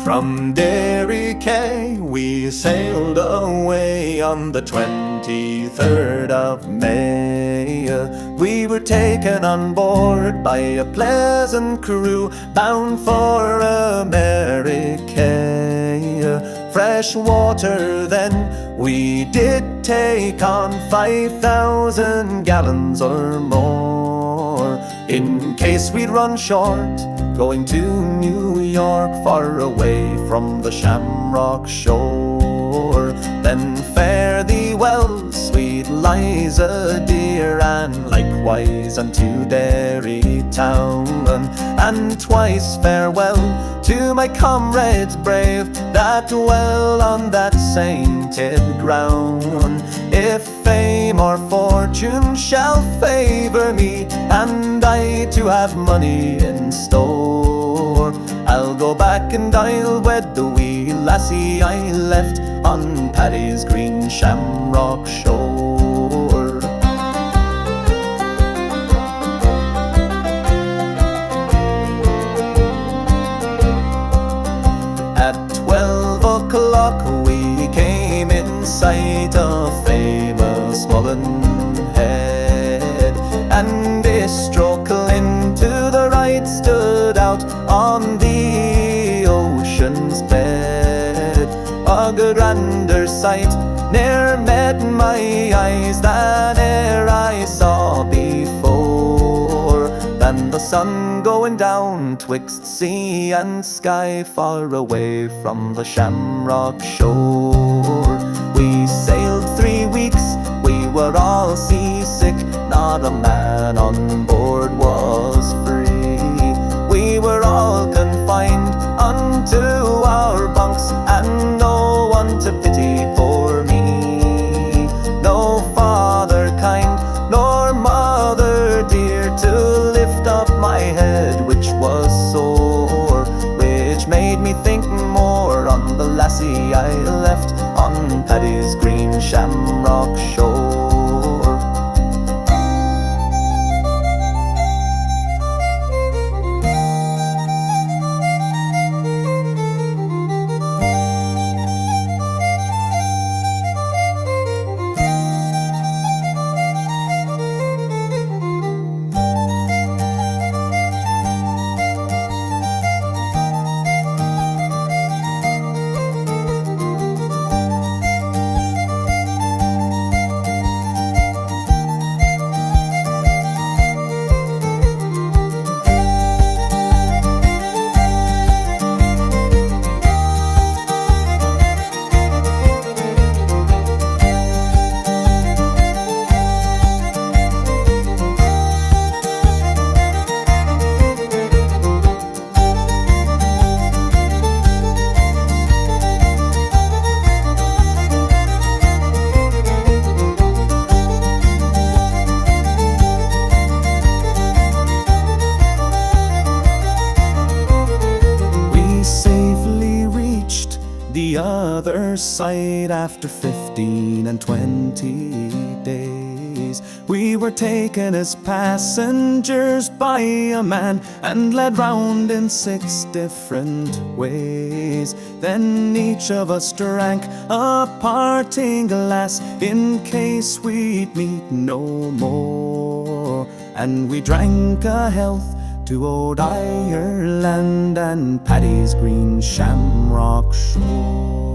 From Derry Quay we sailed away on the 23rd of May. We were taken on board by a pleasant crew bound for America. Fresh water then we did take on 5,000 gallons or more, in case we'd run short going to New York, far away from the Shamrock shore. Then fare thee well, sweet Liza dear, and likewise unto Derry town. And twice farewell to my comrades brave that dwell on that sainted ground. If fame or fortune shall favor me, and I to have money in store, I'll go back and I'll wed the wee lassie I left on Paddy's green Shamrock shore. At 12 o'clock we came in sight of famous Mullenhead, and Istroklin to the right stood out on the ocean's bed. A grander sight ne'er met my eyes than e'er I saw before, than the sun going down twixt sea and sky, far away from the Shamrock shore. We sailed 3 weeks, we were all seasick, not a man on board was free. We were all confined unto our bunks, and no one to pity for me. No father kind, nor mother dear, to lift up my head which was sore, which made me think more on the lassie I left on Paddy's green Shamrock shore. The other side after 15 and 20 days. We were taken as passengers by a man and led round in 6 different ways. Then each of us drank a parting glass in case we'd meet no more, and we drank a health to old Ireland and Paddy's green Shamrock shore.